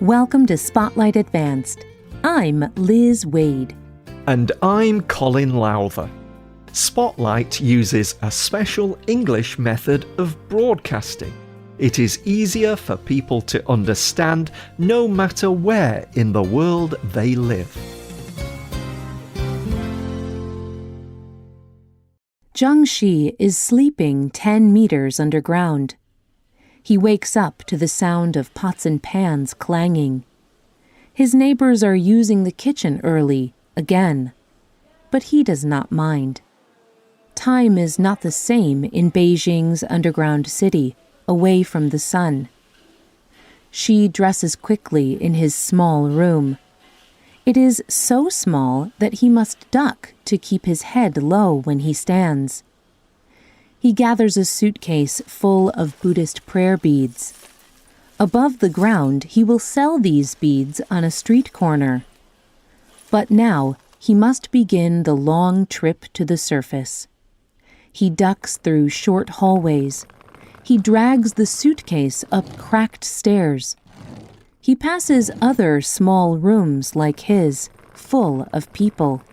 Welcome to Spotlight Advanced. I'm Liz Waid. And I'm Colin Lowther. Spotlight uses a special English method of broadcasting. It is easier for people to understand no matter where in the world they live. Zhang is sleeping 10 meters underground. He wakes up to the sound of pots and pans clanging. His neighbors are using the kitchen early, again. But he does not mind. Time is not the same in Beijing's underground city, away from the sun. She dresses quickly in his small room. It is so small that he must duck to keep his head low when he stands. He gathers a suitcase full of Buddhist prayer beads. Above the ground, he will sell these beads on a street corner. But now, he must begin the long trip to the surface. He ducks through short hallways. He drags the suitcase up cracked stairs. He passes other small rooms like his, full of people.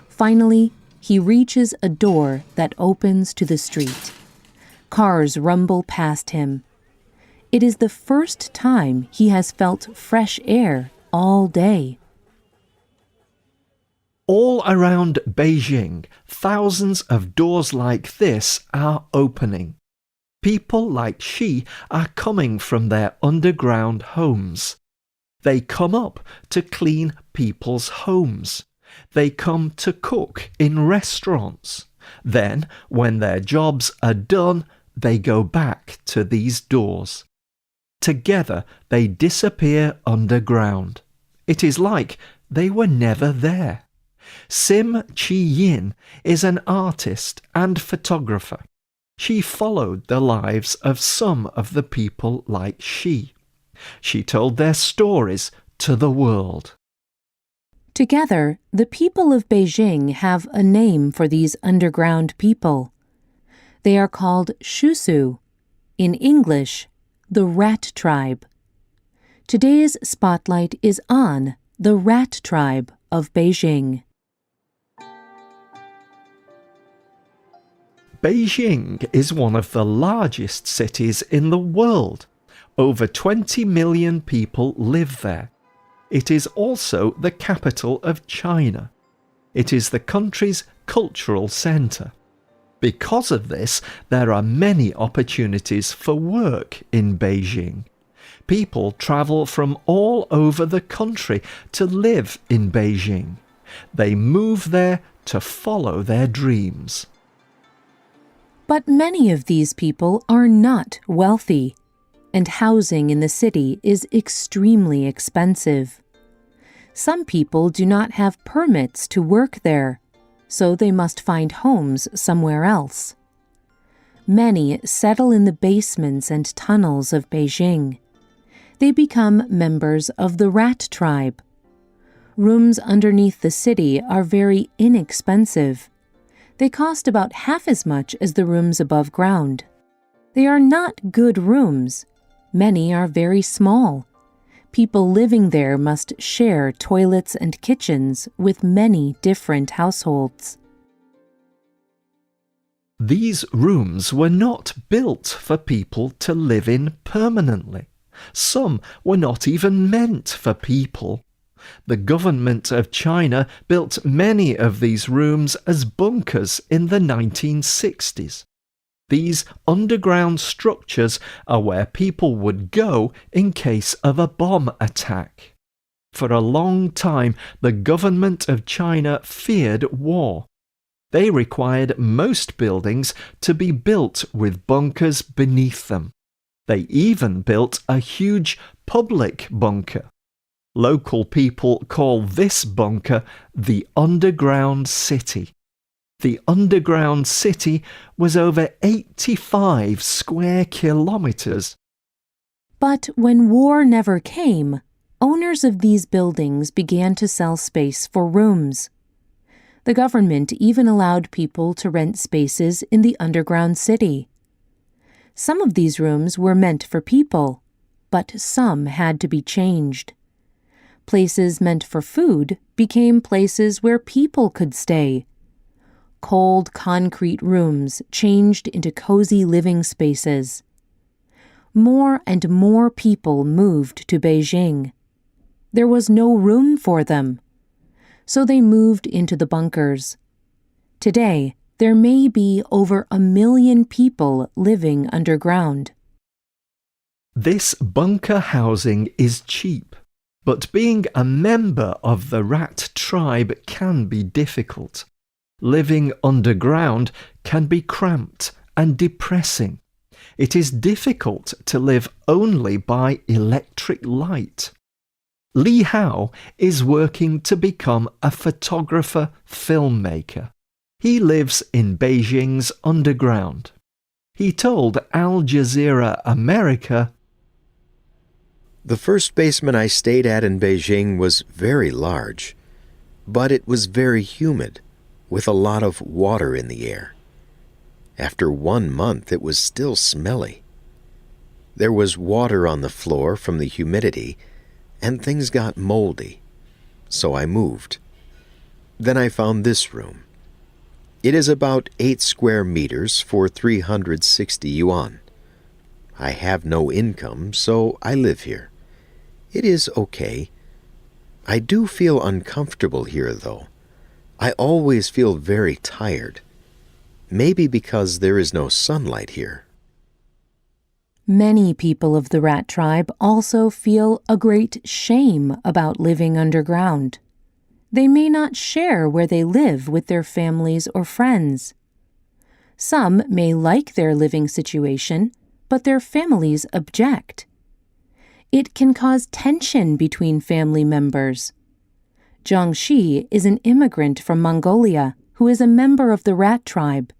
Finally, he reaches a door that opens to the street. Cars rumble past him. It is the first time he has felt fresh air all day. All around Beijing, thousands of doors like this are opening. People like she are coming from their underground homes. They come up to clean people's homes. They come to cook in restaurants. Then, when their jobs are done, they go back to these doors. Together, they disappear underground. It is like they were never there. Sim Chi-yin is an artist and photographer. She followed the lives of some of the people like she. She told their stories to the world. Together, the people of Beijing have a name for these underground people. They are called Shusu, in English, the Rat Tribe. Today's spotlight is on the Rat Tribe of Beijing. Beijing is one of the largest cities in the world. Over 20 million people live there. It is also the capital of China. It is the country's cultural centre. Because of this, there are many opportunities for work in Beijing. People travel from all over the country to live in Beijing. They move there to follow their dreams. But many of these people are not wealthy, and housing in the city is extremely expensive. Some people do not have permits to work there, so they must find homes somewhere else. Many settle in the basements and tunnels of Beijing. They become members of the Rat Tribe. Rooms underneath the city are very inexpensive. They cost about half as much as the rooms above ground. They are not good rooms. Many are very small. People living there must share toilets and kitchens with many different households. These rooms were not built for people to live in permanently. Some were not even meant for people. The government of China built many of these rooms as bunkers in the 1960s. These underground structures are where people would go in case of a bomb attack. For a long time, the government of China feared war. They required most buildings to be built with bunkers beneath them. They even built a huge public bunker. Local people call this bunker the underground city. The underground city was over 85 square kilometers. But when war never came, owners of these buildings began to sell space for rooms. The government even allowed people to rent spaces in the underground city. Some of these rooms were meant for people. but some had to be changed. Places meant for food became places where people could stay. Cold concrete rooms changed into cozy living spaces. More and more people moved to Beijing. There was no room for them, so they moved into the bunkers. Today, there may be over 1 million people living underground. This bunker housing is cheap, but being a member of the rat tribe can be difficult. Living underground can be cramped and depressing. It is difficult to live only by electric light. Li Hao is working to become a photographer-filmmaker. He lives in Beijing's underground. He told Al Jazeera America, "The first basement I stayed at in Beijing was very large, but it was very humid, with a lot of water in the air. After 1 month, it was still smelly. There was water on the floor from the humidity, and things got moldy, so I moved. Then I found this room. It is about 8 square meters for 360 yuan. I have no income, so I live here. It is okay. I do feel uncomfortable here, though. I always feel very tired. Maybe because there is no sunlight here." Many people of the rat tribe also feel a great shame about living underground. They may not share where they live with their families or friends. Some may like their living situation, but their families object. It can cause tension between family members. Zhang Shi is an immigrant from Mongolia who is a member of the rat tribe.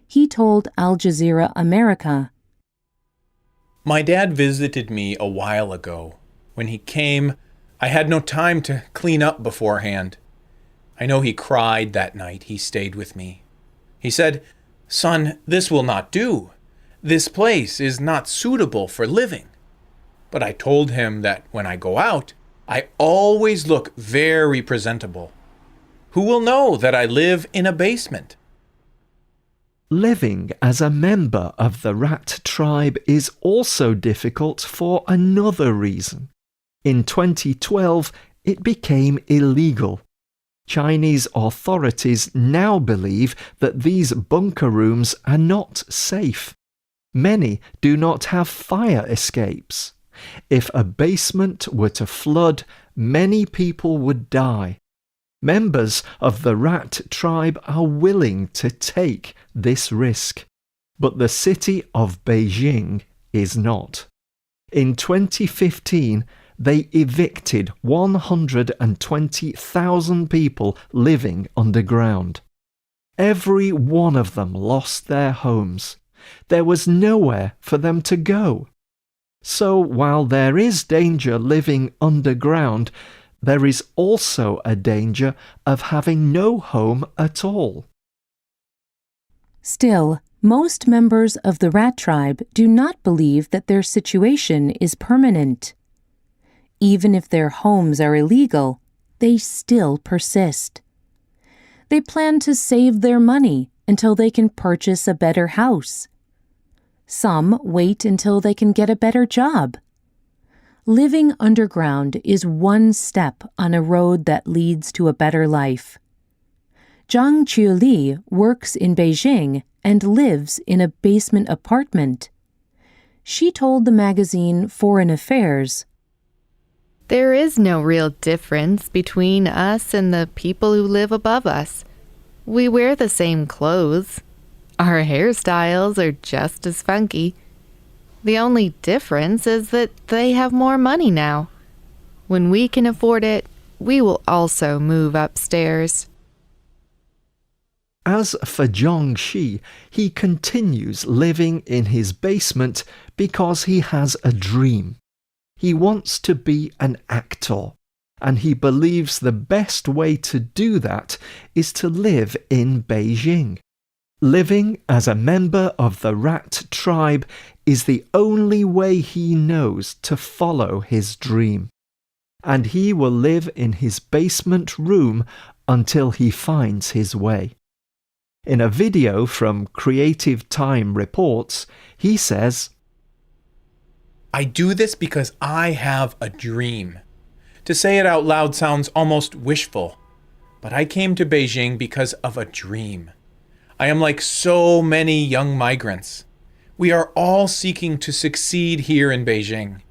He told Al Jazeera America, "My dad visited me a while ago. When he came, I had no time to clean up beforehand. I know he cried that night he stayed with me. He said, 'Son, this will not do. This place is not suitable for living.' But I told him that when I go out, I always look very presentable. Who will know that I live in a basement?" Living as a member of the rat tribe is also difficult for another reason. In 2012, it became illegal. Chinese authorities now believe that these bunker rooms are not safe. Many do not have fire escapes. If a basement were to flood, many people would die. Members of the rat tribe are willing to take this risk, but the city of Beijing is not. In 2015, they evicted 120,000 people living underground. Every one of them lost their homes. There was nowhere for them to go. So while there is danger living underground, there is also a danger of having no home at all. Still, most members of the rat tribe do not believe that their situation is permanent. Even if their homes are illegal, they still persist. They plan to save their money until they can purchase a better house. Some wait until they can get a better job. Living underground is one step on a road that leads to a better life. Zhang Qiuli works in Beijing and lives in a basement apartment. She told the magazine Foreign Affairs, "There is no real difference between us and the people who live above us. We wear the same clothes. Our hairstyles are just as funky. The only difference is that they have more money now. When we can afford it, we will also move upstairs." As for Zhang Shi, he continues living in his basement because he has a dream. He wants to be an actor, and he believes the best way to do that is to live in Beijing. Living as a member of the rat tribe is the only way he knows to follow his dream, and he will live in his basement room until he finds his way. In a video from Creative Time Reports, he says, I do this because I have a dream. To say it out loud sounds almost wishful, but I came to Beijing because of a dream. I am like so many young migrants. We are all seeking to succeed here in Beijing.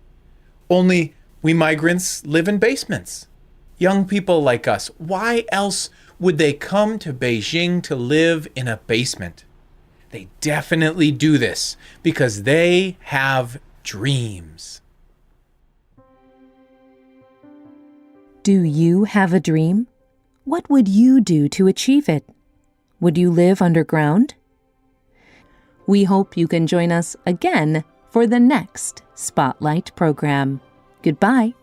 Only we migrants live in basements. Young people like us, why else would they come to Beijing to live in a basement? They definitely do this because they have dreams. Do you have a dream? What would you do to achieve it? Would you live underground? We hope you can join us again for the next Spotlight program. Goodbye.